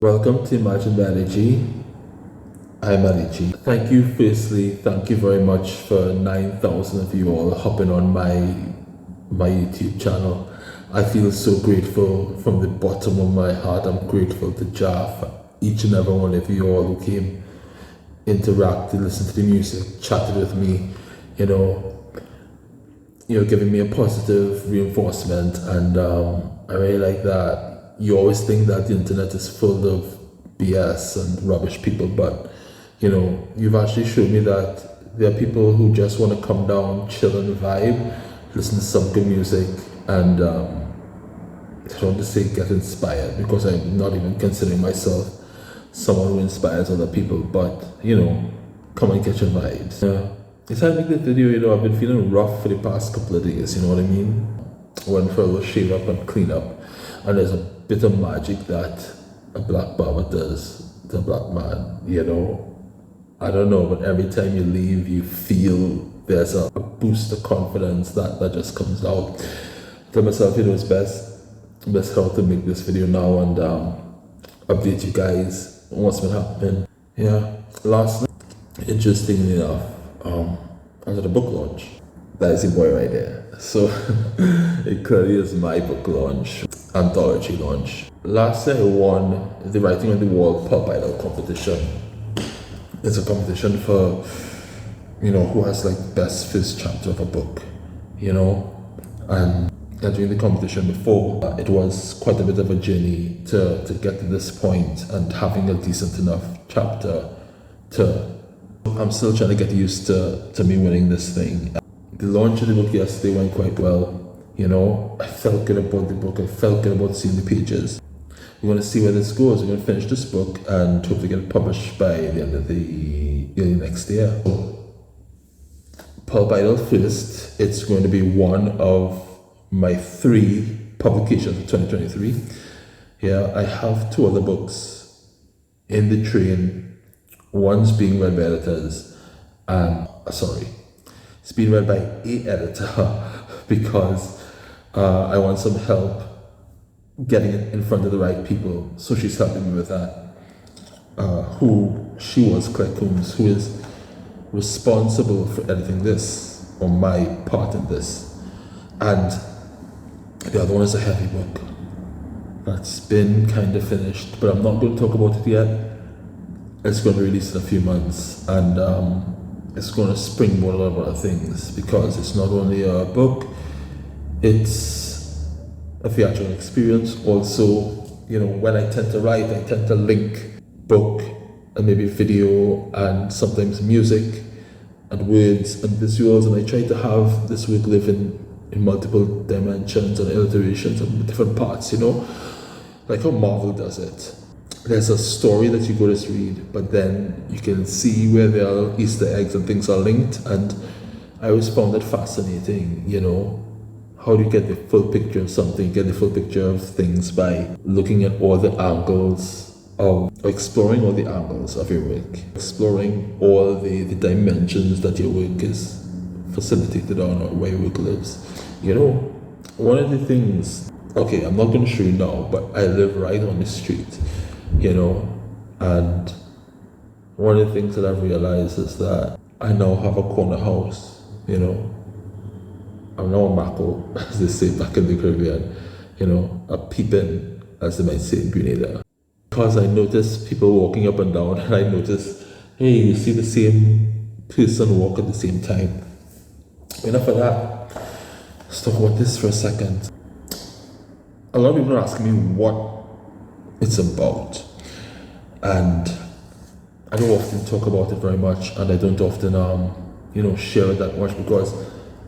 Welcome to Imagine Manage. I'm Manichi. Thank you, firstly, thank you very much for 9,000 of you all hopping on my YouTube channel. I feel so grateful from the bottom of my heart. I'm grateful to Jah for each and every one of you all who came, interacted, listened to the music, chatted with me, you know, giving me a positive reinforcement, and I really like that. You always think that the internet is full of BS and rubbish people, but you've actually showed me that there are people who just want to come down, chill and vibe, listen to some good music, and I don't want to say get inspired, because I'm not even considering myself someone who inspires other people, but come and catch your vibes. It's I make this video, I've been feeling rough for the past couple of days, you know what I mean? Went for a little shave up and clean up, and there's a bit of magic that a black barber does to a black man, I don't know, but every time you leave, you feel there's a boost of confidence that just comes out. I tell myself, it's best how to make this video now and update you guys on what's been happening. Last night, interestingly enough, I was at a book launch. That is the boy right there. So it clearly is my book launch, anthology launch. Last year I won the Writing on the Wall Pulp Idol competition. It's a competition for, who has like best first chapter of a book, and during the competition before, it was quite a bit of a journey to get to this point and having a decent enough chapter I'm still trying to get used to me winning this thing. The launch of the book yesterday went quite well, I felt good about the book, I felt good about seeing the pages. We're going to see where this goes. We're going to finish this book and hopefully get it published by the end of the next year. Pulp Idol first, it's going to be one of my 3 publications of 2023. I have 2 other books in the train. One's being read by editors, and it's being read by a editor because I want some help getting it in front of the right people. So she's helping me with that. She was Claire Coombs, who is responsible for editing this, or my part in this. And the other one is a heavy book that's been kind of finished, but I'm not going to talk about it yet. It's going to release in a few months, and it's going to springboard a lot of other things, because it's not only a book, it's a theatrical experience. Also, when I tend to write, I tend to link book and maybe video and sometimes music and words and visuals, and I try to have this work live in multiple dimensions and iterations and different parts, like how Marvel does it. There's a story that you go to read, but then you can see where there are Easter eggs and things are linked, and I always found that fascinating, How do you get the full picture of something, get the full picture of things by looking at all the angles exploring all the angles of your work, exploring all the dimensions that your work is facilitated on, or where your work lives. One of the things, okay, I'm not going to show you now, but I live right on the street, and one of the things that I've realized is that I now have a corner house, I'm now a mako, as they say back in the Caribbean, a peeping, as they might say in Grenada. Because I notice people walking up and down, and I notice, hey, you see the same person walk at the same time. Enough of that. Let's talk about this for a second. A lot of people are asking me what it's about, and I don't often talk about it very much, and I don't often share it that much, because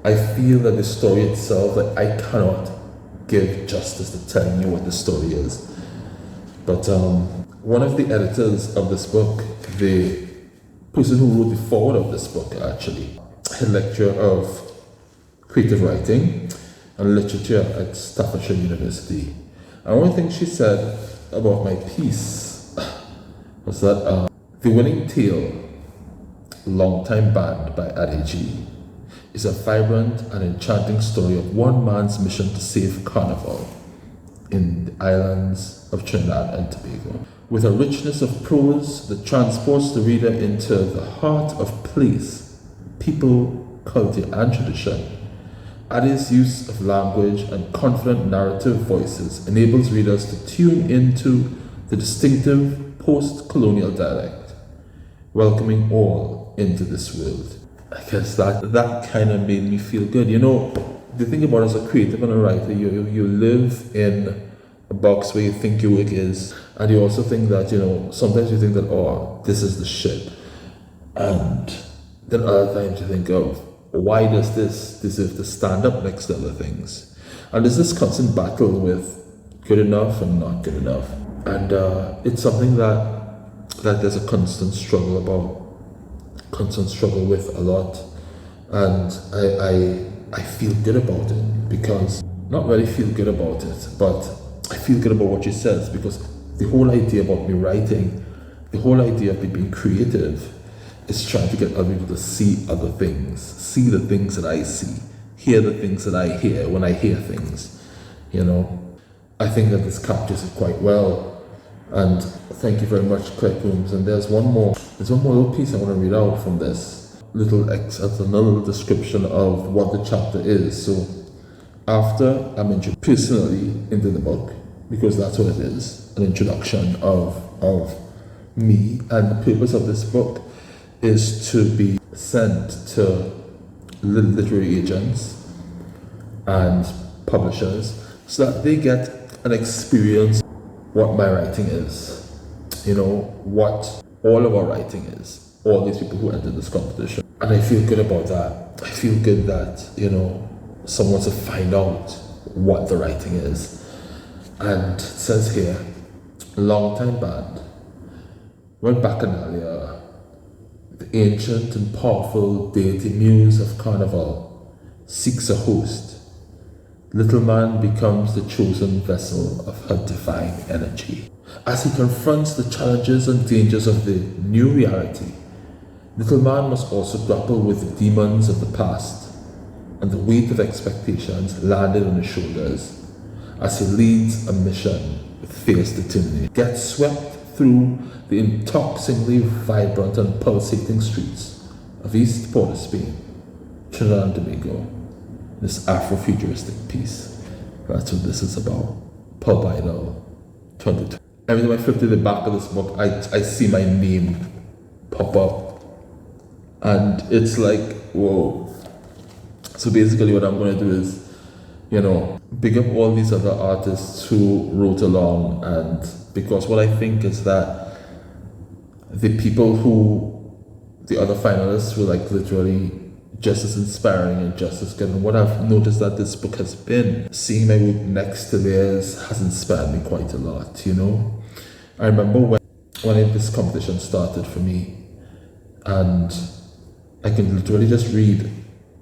I feel that the story itself, that I cannot give justice to telling you what the story is. But one of the editors of this book, the person who wrote the foreword of this book, actually, a lecturer of creative writing and literature at Staffordshire University. And one thing she said about my piece was that The Winning Tale, Longtime Band by Adagyi, is a vibrant and enchanting story of one man's mission to save Carnival in the islands of Trinidad and Tobago. with a richness of prose that transports the reader into the heart of place, people, culture, and tradition. Addie's use of language and confident narrative voices enables readers to tune into the distinctive post-colonial dialect, welcoming all into this world. I guess that kind of made me feel good. You know, the thing about as a creative and a writer, you live in a box where you think your work is, and you also think that, you know, sometimes you think that, oh, this is the shit. And then other times you think of, why does this deserve to stand up next to other things? And there's this constant battle with good enough and not good enough. And it's something that there's a constant struggle with a lot. And I feel good about it, because, not really feel good about it, but I feel good about what she says, because the whole idea about me writing, the whole idea of me being creative, is trying to get other people to see other things, see the things that I see, hear the things that I hear when I hear things, you know. I think that this captures it quite well, and thank you very much, Craig Coombs. And there's one more little piece I want to read out from this little another little description of what the chapter is. So after I'm introduced personally into the book, because that's what it is, an introduction of me, and the purpose of this book is to be sent to literary agents and publishers so that they get an experience what my writing is, you know, what all of our writing is, all these people who entered this competition. And I feel good about that. I feel good that, you know, someone wants to find out what the writing is. And it says here, long-time band, when Bacchanalia, the ancient and powerful deity muse of carnival, seeks a host, little man becomes the chosen vessel of her divine energy. As he confronts the challenges and dangers of the new reality, little man must also grapple with the demons of the past and the weight of expectations landed on his shoulders as he leads a mission with fierce determination. Gets swept through the intoxicatingly vibrant and pulsating streets of East Port of Spain, Trinidad and Tobago, this Afrofuturistic piece. That's what this is about. Pub Idol 2020. Every time I flip to the back of this book, I see my name pop up, and it's like, whoa. So basically what I'm going to do is, you know, big up all these other artists who wrote along, and because what I think is that the people who, the other finalists were like literally just as inspiring and just as good. And what I've noticed that this book has been, seeing my work next to theirs has inspired me quite a lot, you know. I remember when this competition started for me, and I can literally just read,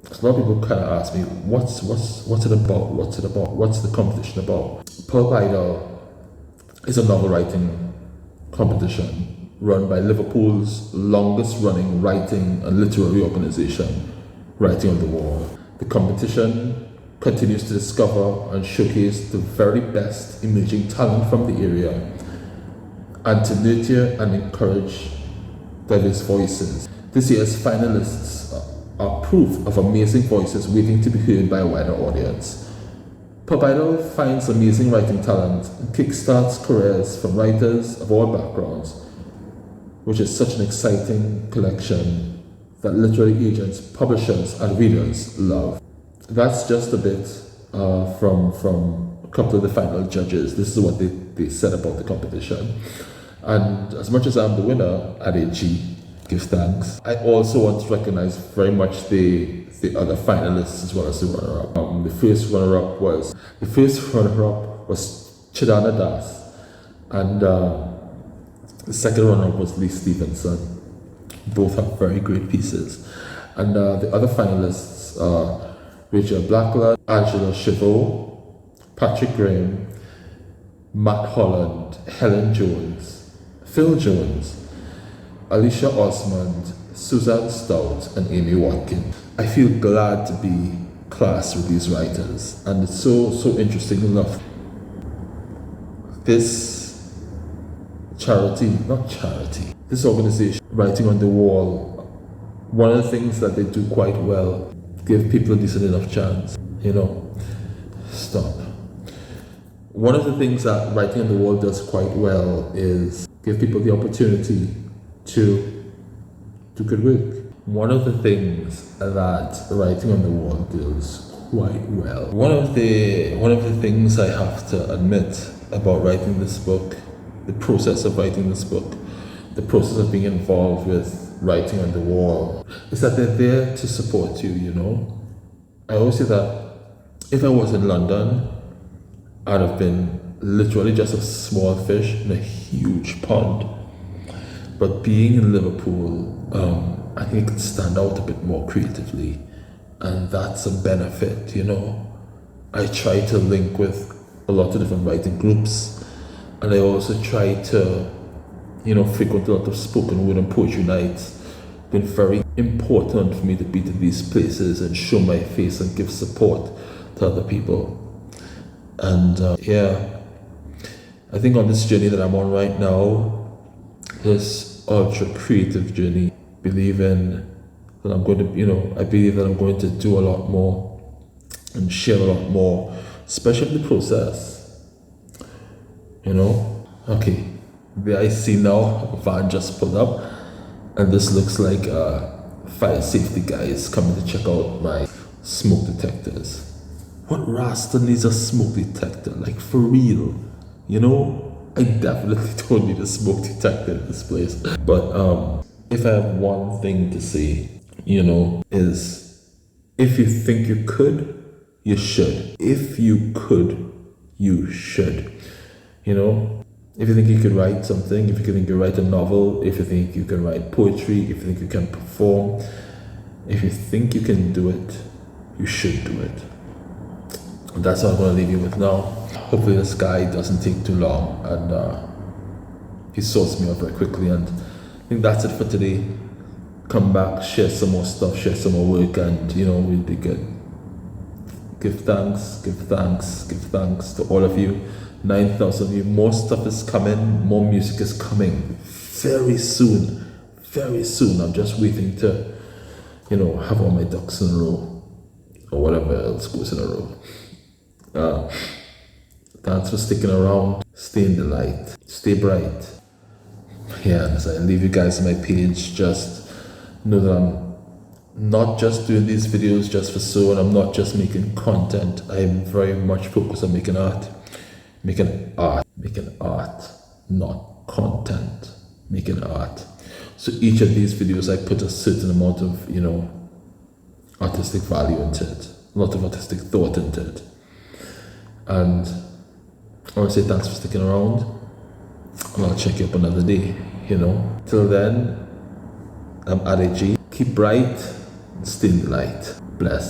because a lot of people kind of ask me, what's it about? What's it about? What's the competition about? Pub Idol is a novel writing competition run by Liverpool's longest running writing and literary organization, Writing on the Wall. The competition continues to discover and showcase the very best emerging talent from the area, and to nurture and encourage diverse voices. This year's finalists are proof of amazing voices waiting to be heard by a wider audience. Pub Idol finds amazing writing talent and kickstarts careers from writers of all backgrounds, which is such an exciting collection that literary agents, publishers, and readers love. That's just a bit from a couple of the final judges. This is what they said about the competition. And as much as I'm the winner, Adechi, give thanks. I also want to recognize very much the other finalists as well as the runner-up. The first runner-up was Chidana Das, and the second runner-up was Lee Stevenson. Both have very great pieces. And the other finalists are Rachel Blacklock, Angela Chavot, Patrick Graham, Matt Holland, Helen Jones, Phil Jones, Alicia Osmond, Suzanne Stout, and Amy Watkins. I feel glad to be classed with these writers, and it's so interesting enough. This this organization, Writing on the Wall, one of the things that they do quite well, give people a decent enough chance, Stop. One of the things that Writing on the Wall does quite well is give people the opportunity to do good work. One of the things that Writing on the Wall does quite well. One of the things I have to admit about writing this book, the process of writing this book, the process of being involved with Writing on the Wall, is that they're there to support you, I always say that if I was in London, I'd have been literally just a small fish in a huge pond. But being in Liverpool, I think it could stand out a bit more creatively, and that's a benefit, I try to link with a lot of different writing groups, and I also try to, frequent a lot of spoken word and poetry nights. It's been very important for me to be to these places and show my face and give support to other people. And I think on this journey that I'm on right now, this ultra creative journey, believing that I'm going to, I believe that I'm going to do a lot more and share a lot more, especially in the process. Okay, there I see now, a van just pulled up, and this looks like fire safety guys coming to check out my smoke detectors. What Rasta needs a smoke detector? Like, for real? I definitely don't need a smoke detector in this place. But if I have one thing to say, is if you think you could, you should. If you could, you should. If you think you could write something, if you think you could write a novel, if you think you can write poetry, if you think you can perform, if you think you can do it, you should do it. And that's what I'm going to leave you with now. Hopefully this guy doesn't take too long, and he sorts me out very quickly. And I think that's it for today. Come back, share some more stuff, share some more work, and we'll be good. Give thanks to all of you. 9,000 of you. More stuff is coming, more music is coming very soon. I'm just waiting to, have all my ducks in a row, or whatever else goes in a row. Thanks for sticking around. Stay in the light. Stay bright. As I leave you guys on my page, just know that I'm not just doing these videos just for show, and I'm not just making content. I'm very much focused on making art, not content, making art. So each of these videos, I put a certain amount of, artistic value into it, a lot of artistic thought into it. And I want to say thanks for sticking around, and I'll check you up another day, Till then, I'm Ade G. Keep bright and stay in the light. Bless.